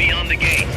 beyond the gate.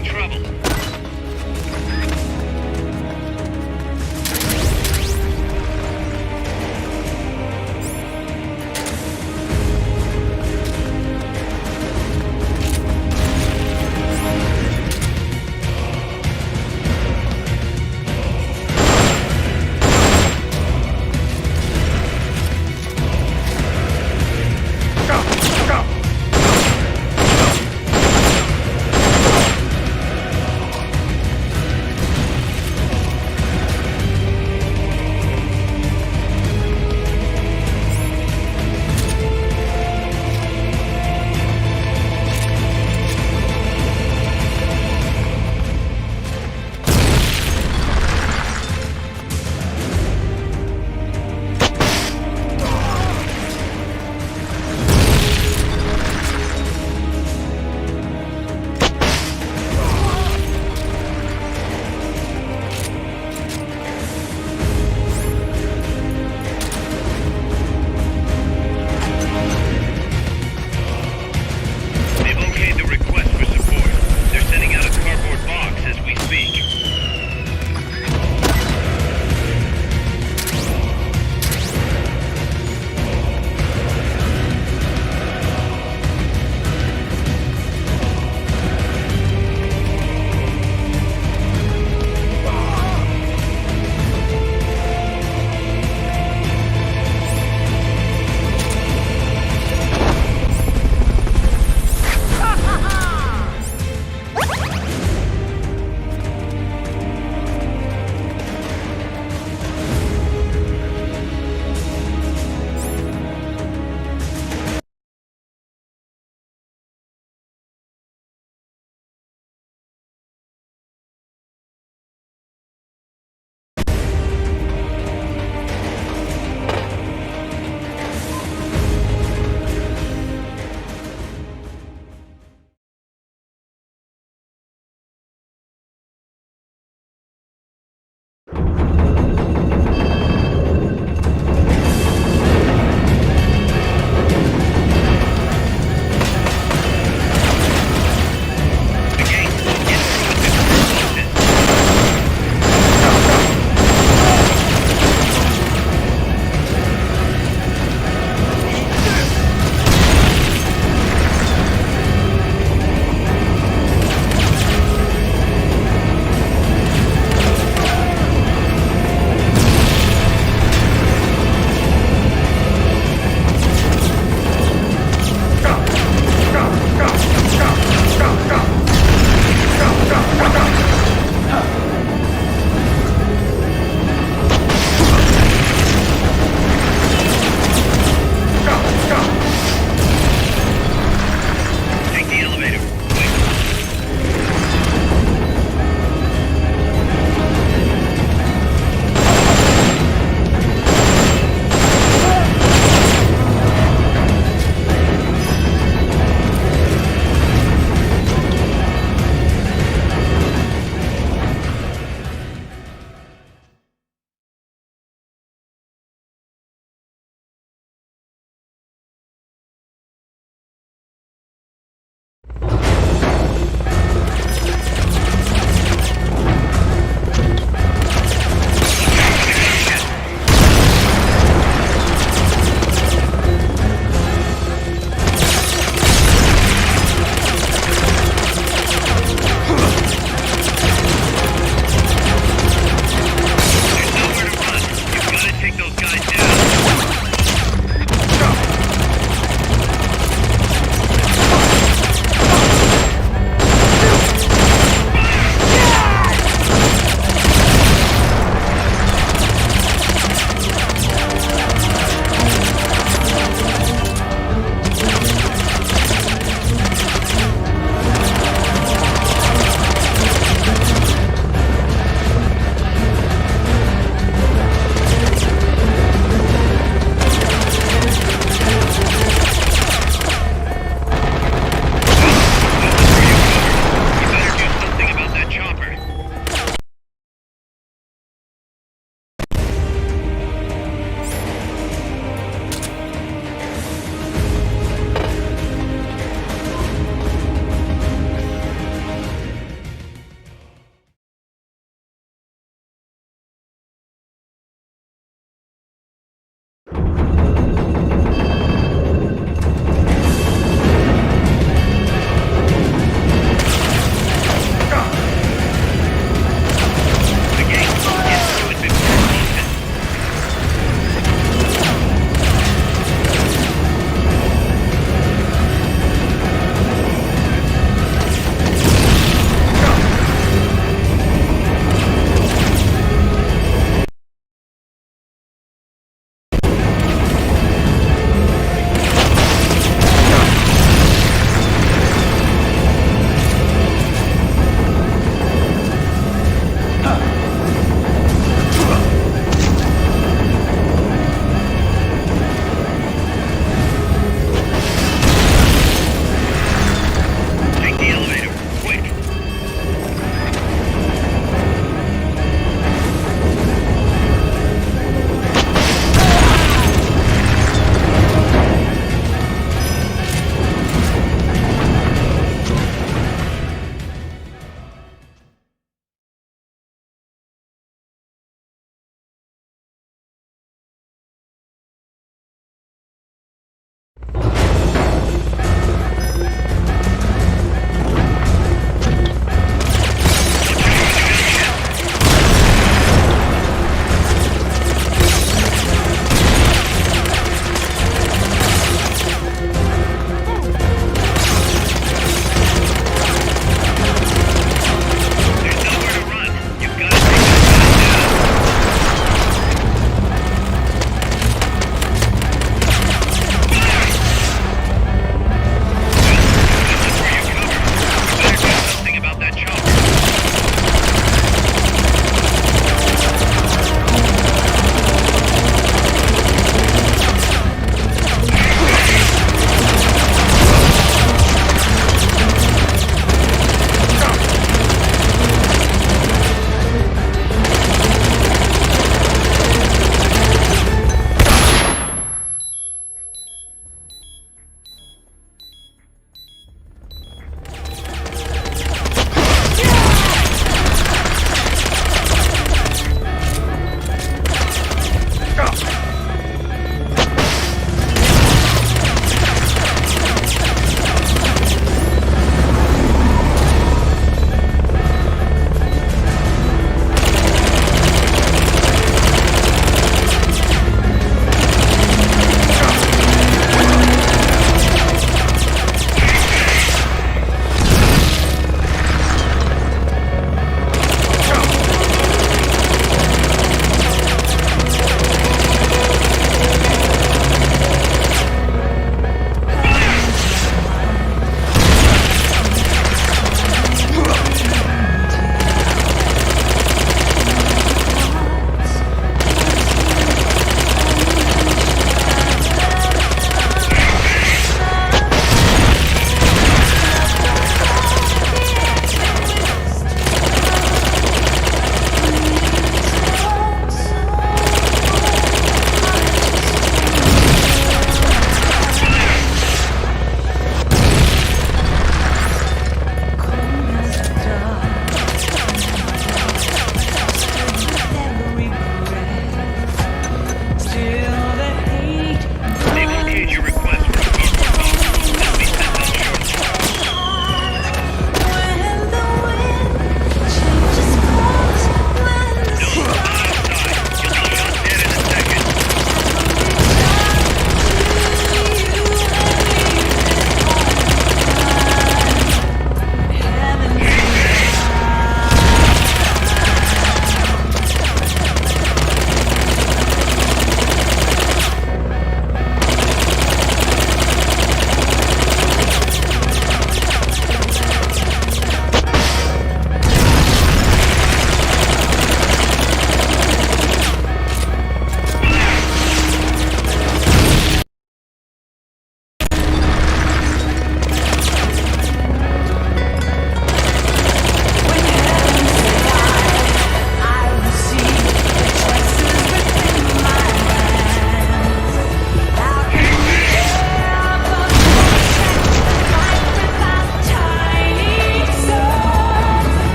any trouble.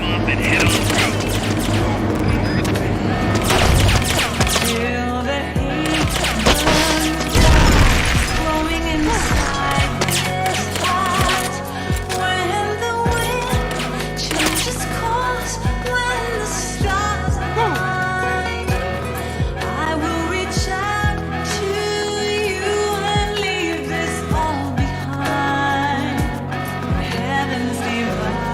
up and head on through. Feel the heat blowing inside this heart. When the wind changes course, when the stars align, I will reach out to you and leave this all behind. Heaven's divine.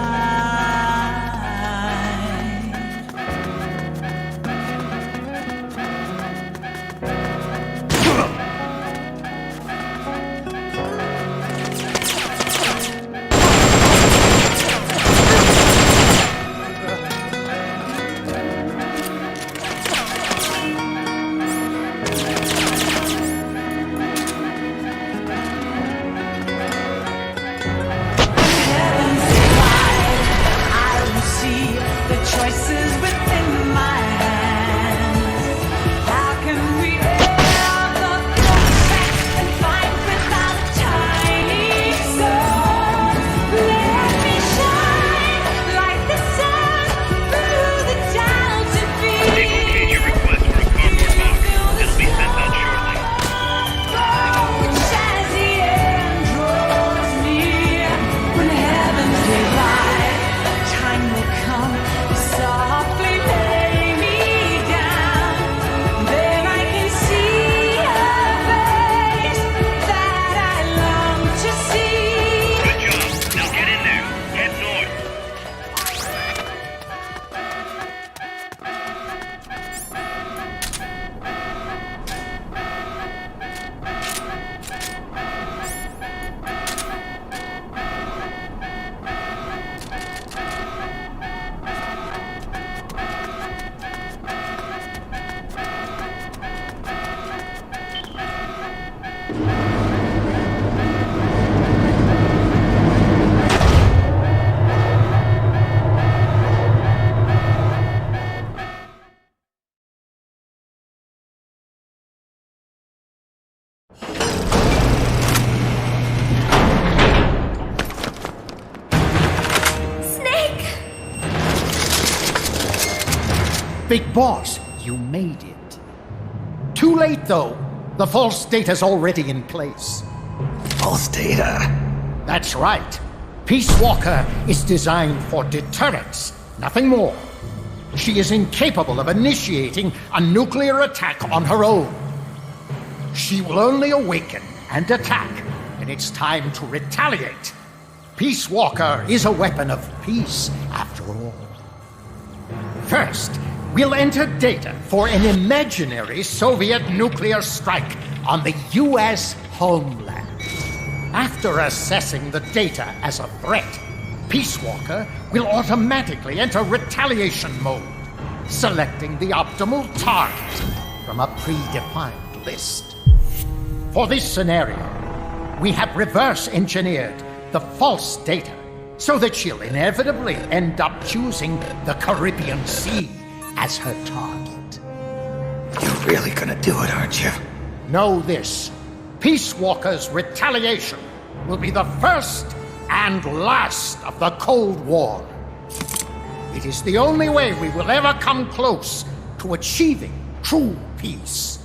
The choices within my hands. How can we ever go back and find without a tiny soul? Let me shine like the sun through the doubt and fear. They've okayed your request for a cardboard box. It'll be sent out shortly. Approach as the end draws near. When heaven's divine, time will come. Softly lay me down. Then I can see a face that I long to see. Good job. Now get in there. Head north. Snake! Big Boss, you made it. Too late, though. The false data's already in place. False data. That's right. Peace Walker is designed for deterrence, nothing more. She is incapable of initiating a nuclear attack on her own. She will only awaken and attack when it's time to retaliate. Peace Walker is a weapon of peace, after all. First, we'll enter data for an imaginary Soviet nuclear strike on the U.S. homeland. After assessing the data as a threat, Peace Walker will automatically enter retaliation mode, selecting the optimal target from a predefined list. For this scenario, we have reverse engineered the false data so that she'll inevitably end up choosing the Caribbean Sea as her target. You're really gonna do it, aren't you? Know this. Peace Walker's retaliation will be the first and last of the Cold War. It is the only way we will ever come close to achieving true peace.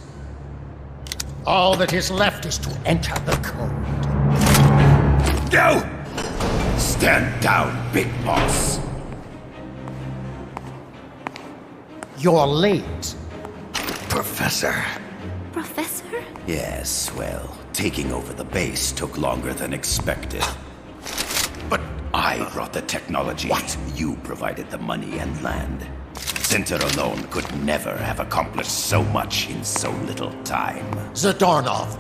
All that is left is to enter the code. No! Stand down, Big Boss. You're late. Professor. Professor? Yes, well, taking over the base took longer than expected. But I brought the technology. What? You provided the money and land. Center alone could never have accomplished so much in so little time. Zadornov,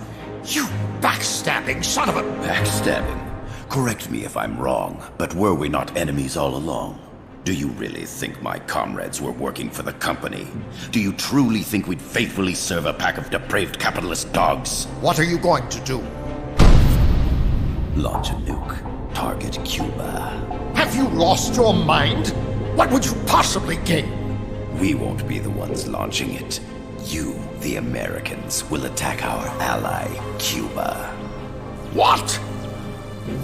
you backstabbing son of a... Backstabbing? Correct me if I'm wrong, but were we not enemies all along? Do you really think my comrades were working for the company? Do you truly think we'd faithfully serve a pack of depraved capitalist dogs? What are you going to do? Launch a nuke. Target Cuba. Have you lost your mind? What would you possibly gain? We won't be the ones launching it. You, the Americans, will attack our ally, Cuba. What?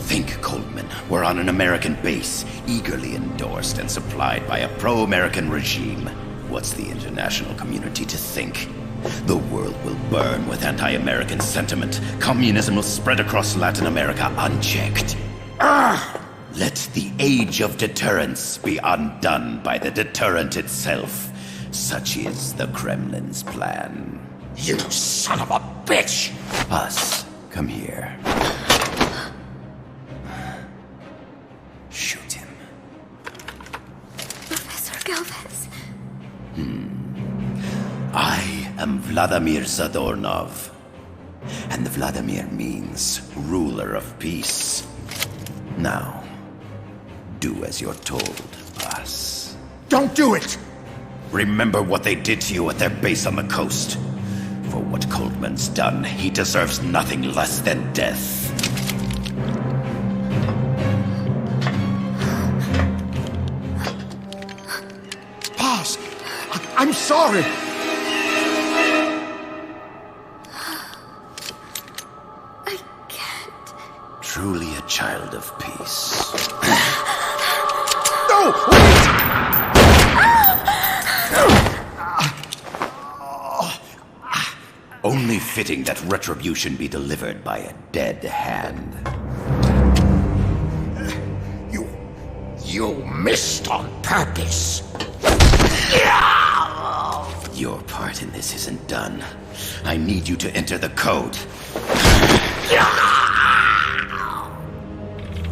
Think, Coldman, we're on an American base, eagerly endorsed and supplied by a pro-American regime. What's the international community to think? The world will burn with anti-American sentiment. Communism will spread across Latin America unchecked. Let the age of deterrence be undone by the deterrent itself. Such is the Kremlin's plan. You son of a bitch! Us, come here. Shoot him. Professor Galvez. I am Vladimir Zadornov. And Vladimir means ruler of peace. Now, do as you're told, boss. Don't do it! Remember what they did to you at their base on the coast. For what Coldman's done, he deserves nothing less than death. Boss, I'm sorry. I can't. Truly a child of peace. No, wait! Only fitting that retribution be delivered by a dead hand. You missed on purpose. Your part in this isn't done. I need you to enter the code.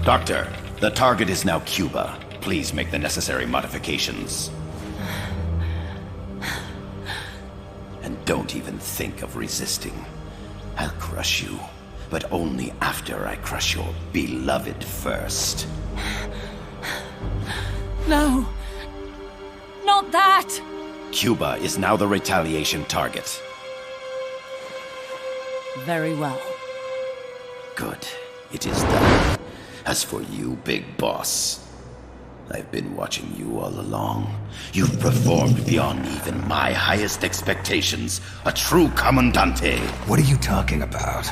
Doctor, the target is now Cuba. Please make the necessary modifications. And don't even think of resisting. I'll crush you, but only after I crush your beloved first. No. Not that! Cuba is now the retaliation target. Very well. Good. It is done. As for you, Big Boss, I've been watching you all along. You've performed beyond even my highest expectations. A true Commandante. What are you talking about?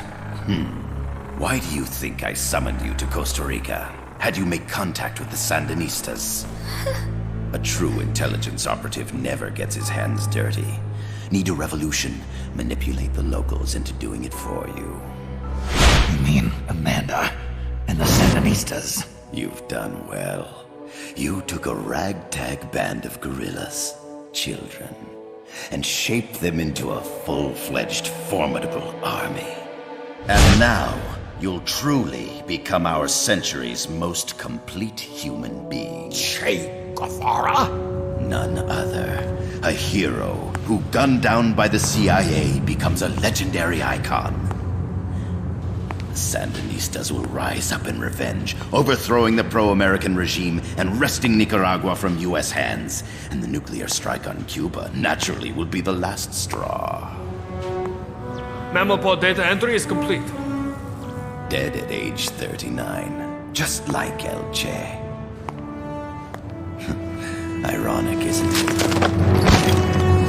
Why do you think I summoned you to Costa Rica? Had you make contact with the Sandinistas? A true intelligence operative never gets his hands dirty. Need a revolution? Manipulate the locals into doing it for you. You mean Amanda and the Sandinistas? You've done well. You took a ragtag band of guerrillas, children, and shaped them into a full-fledged, formidable army. And now, you'll truly become our century's most complete human being. Che Guevara? None other. A hero who, gunned down by the CIA, becomes a legendary icon. The Sandinistas will rise up in revenge, overthrowing the pro-American regime and wresting Nicaragua from U.S. hands. And the nuclear strike on Cuba naturally will be the last straw. Mammal data entry is complete. Dead at age 39, just like El Che. Ironic, isn't it?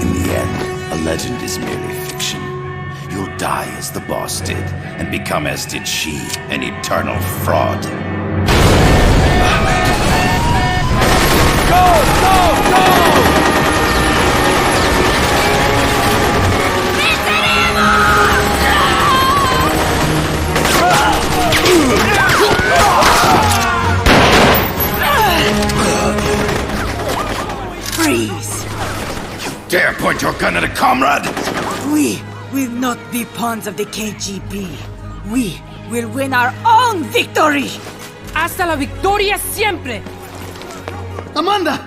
In the end, a legend is merely fiction. You'll die as the boss did, and become as did she, an eternal fraud. Go! Go! Go! Freeze! You dare point your gun at a comrade? We will not be pawns of the KGB. We will win our own victory! Hasta la victoria siempre! Amanda!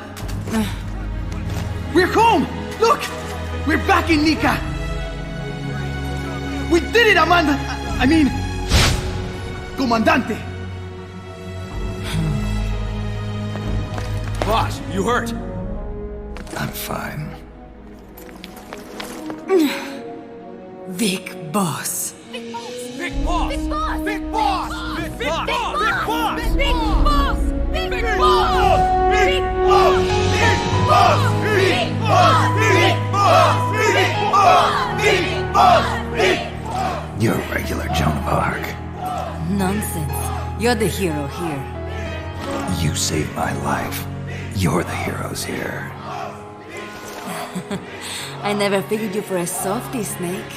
We're home! Look! We're back in Nica! We did it, Amanda! I mean... Comandante! Boss, you hurt? I'm fine. Big boss. Big boss! Big boss! Big boss! Big boss! Big boss! Big boss! Big Big boss! boss! Big boss! Big boss! Big boss! Big boss! Big boss! Big boss! You're a regular Joan of Arc. Nonsense. You're the hero here. You saved my life. You're the heroes here. I never figured you for a softie, Snake.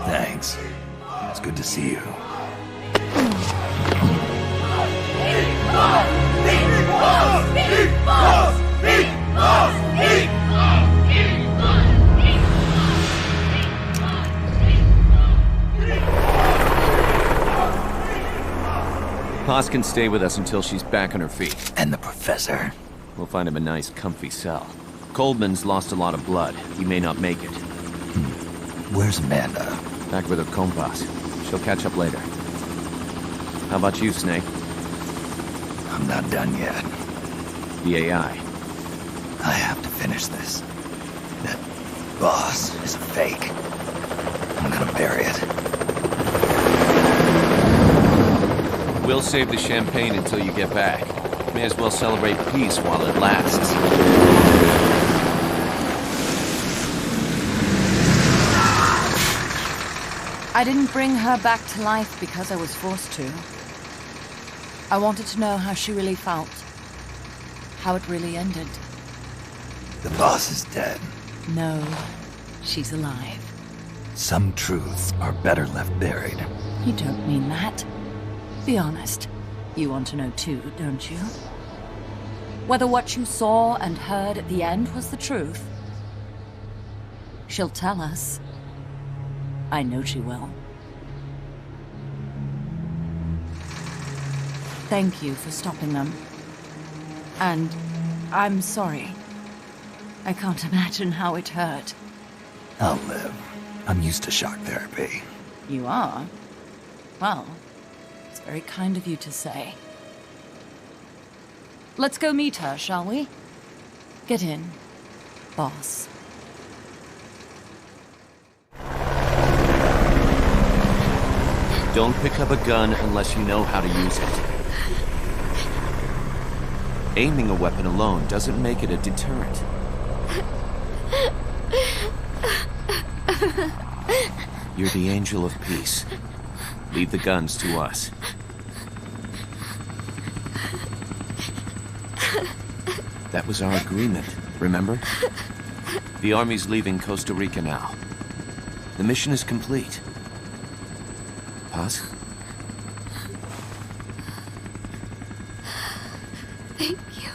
Thanks. It's good to see you. Paz can stay with us until she's back on her feet. And the professor? We'll find him a nice, comfy cell. Coldman's lost a lot of blood. He may not make it. Where's Amanda? Back with her compas. She'll catch up later. How about you, Snake? I'm not done yet. The AI. I have to finish this. That boss is a fake. I'm gonna bury it. We'll save the champagne until you get back. May as well celebrate peace while it lasts. I didn't bring her back to life because I was forced to. I wanted to know how she really felt. How it really ended. The boss is dead. No, she's alive. Some truths are better left buried. You don't mean that. Be honest. You want to know too, don't you? Whether what you saw and heard at the end was the truth. She'll tell us. I know she will. Thank you for stopping them. And I'm sorry. I can't imagine how it hurt. I'll live. I'm used to shock therapy. You are? Well, it's very kind of you to say. Let's go meet her, shall we? Get in, boss. Don't pick up a gun unless you know how to use it. Aiming a weapon alone doesn't make it a deterrent. You're the angel of peace. Leave the guns to us. That was our agreement, remember? The army's leaving Costa Rica now. The mission is complete. Paz? Thank you.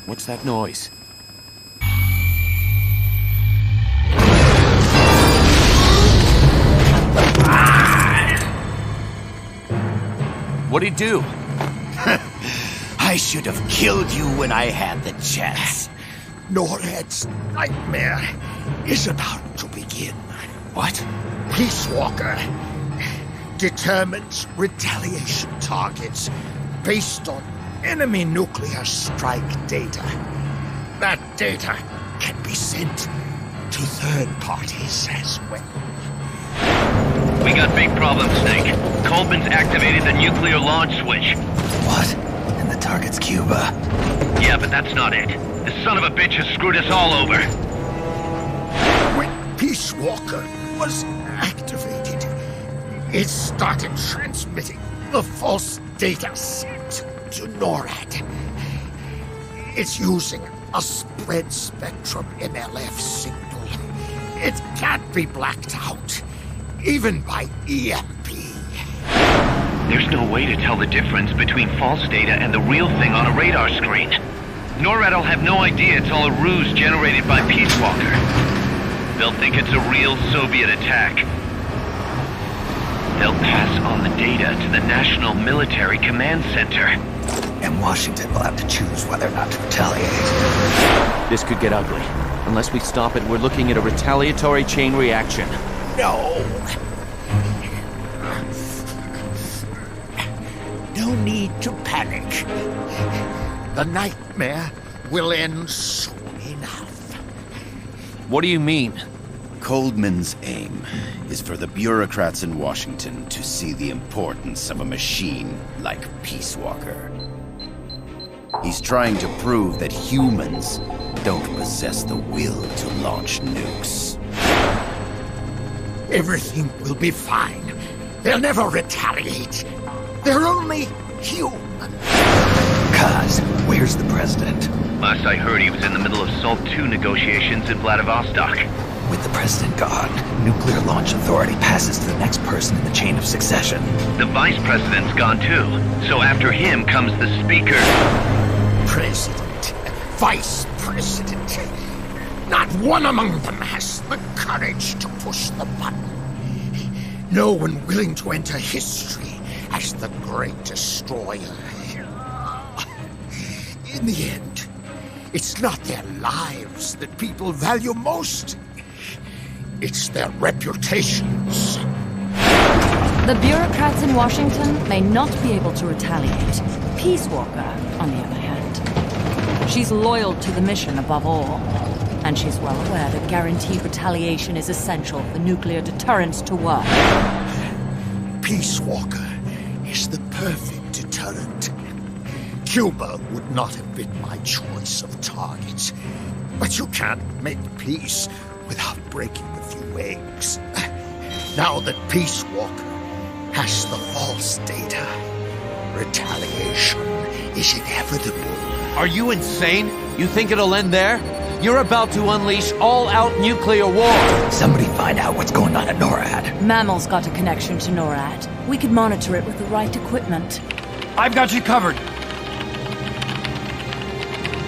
What's that noise? What'd he do? I should have killed you when I had the chance. Norred's nightmare is about to begin. What? Peace Walker determines retaliation targets based on enemy nuclear strike data. That data can be sent to third parties as well. We got big problems, Snake. Coleman's activated the nuclear launch switch. What? And the target's Cuba. Yeah, but that's not it. The son of a bitch has screwed us all over. When Peace Walker was activated, it started transmitting the false data sent to NORAD. It's using a spread spectrum MLF signal. It can't be blacked out, even by EMP. There's no way to tell the difference between false data and the real thing on a radar screen. NORAD will have no idea it's all a ruse generated by Peace Walker. They'll think it's a real Soviet attack. They'll pass on the data to the National Military Command Center. And Washington will have to choose whether or not to retaliate. This could get ugly. Unless we stop it, we're looking at a retaliatory chain reaction. No. No need to panic. The nightmare will end soon enough. What do you mean? Coldman's aim is for the bureaucrats in Washington to see the importance of a machine like Peace Walker. He's trying to prove that humans don't possess the will to launch nukes. Everything will be fine. They'll never retaliate. They're only human. Kaz, where's the president? Last I heard, he was in the middle of SALT II negotiations in Vladivostok. With the president gone, Nuclear Launch Authority passes to the next person in the chain of succession. The vice president's gone too, so after him comes the speaker. President, vice president. Not one among them has the courage to push the button. No one willing to enter history as the great destroyer. In the end, it's not their lives that people value most. It's their reputations. The bureaucrats in Washington may not be able to retaliate. Peace Walker, on the other hand. She's loyal to the mission above all. And she's well aware that guaranteed retaliation is essential for nuclear deterrence to work. Peace Walker is the perfect deterrent. Cuba would not have been my choice of targets. But you can't make peace without breaking a few eggs. Now that Peace Walker has the false data, retaliation is inevitable. Are you insane? You think it'll end there? You're about to unleash all-out nuclear war! Somebody find out what's going on at NORAD. Mammal's got a connection to NORAD. We could monitor it with the right equipment. I've got you covered.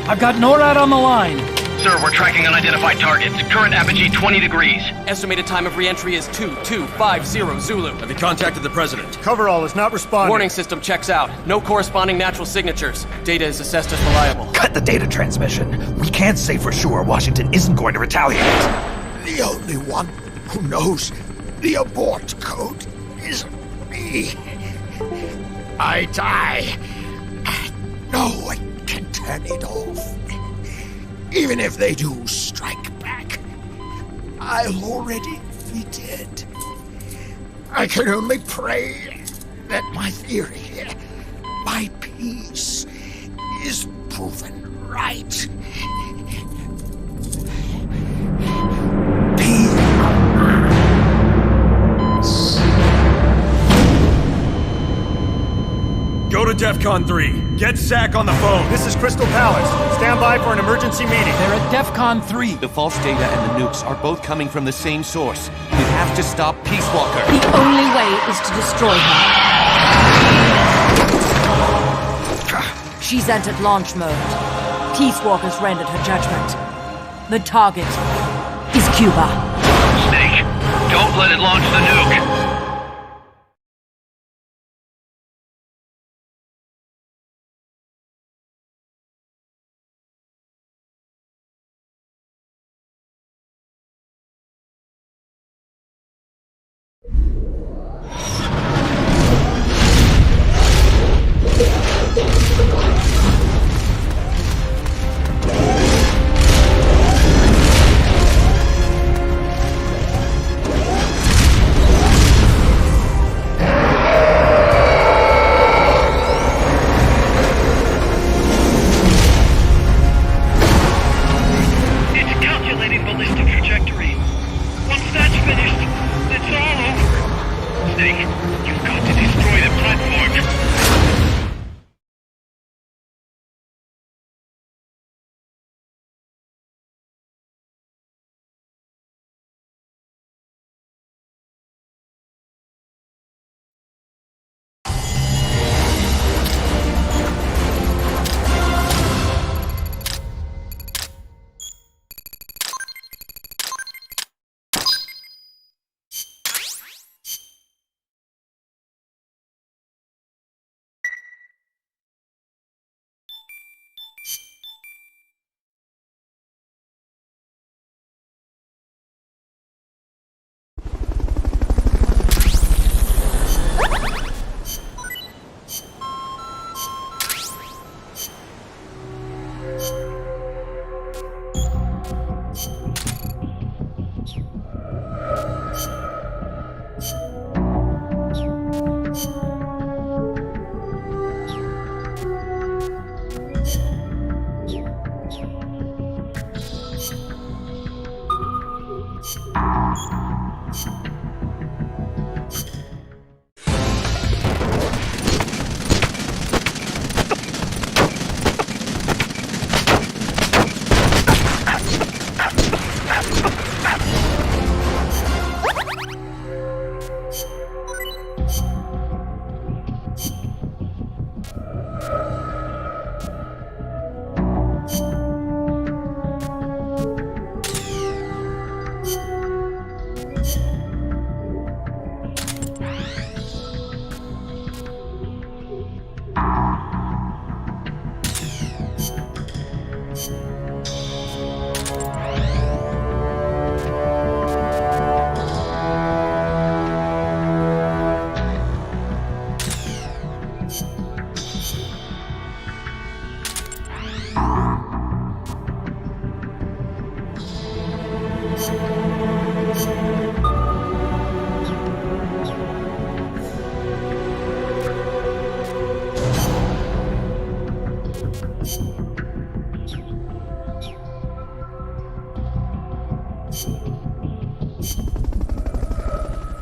I've got NORAD on the line. Sir, we're tracking unidentified targets. Current apogee 20 degrees. Estimated time of re-entry is 2250 Zulu. Have you contacted the president? Coverall is not responding. Warning system checks out. No corresponding natural signatures. Data is assessed as reliable. Cut the data transmission. We can't say for sure Washington isn't going to retaliate. The only one who knows the abort code is me. I die. No one can turn it off. Even if they do strike back, I'll already be dead. I can only pray that my theory, my peace, is proven right. Go to DEFCON 3. Get Zach on the phone. This is Crystal Palace. Stand by for an emergency meeting. They're at DEFCON 3. The false data and the nukes are both coming from the same source. We have to stop Peace Walker. The only way is to destroy her. She's entered launch mode. Peace Walker's rendered her judgment. The target is Cuba. Snake, don't let it launch the nuke.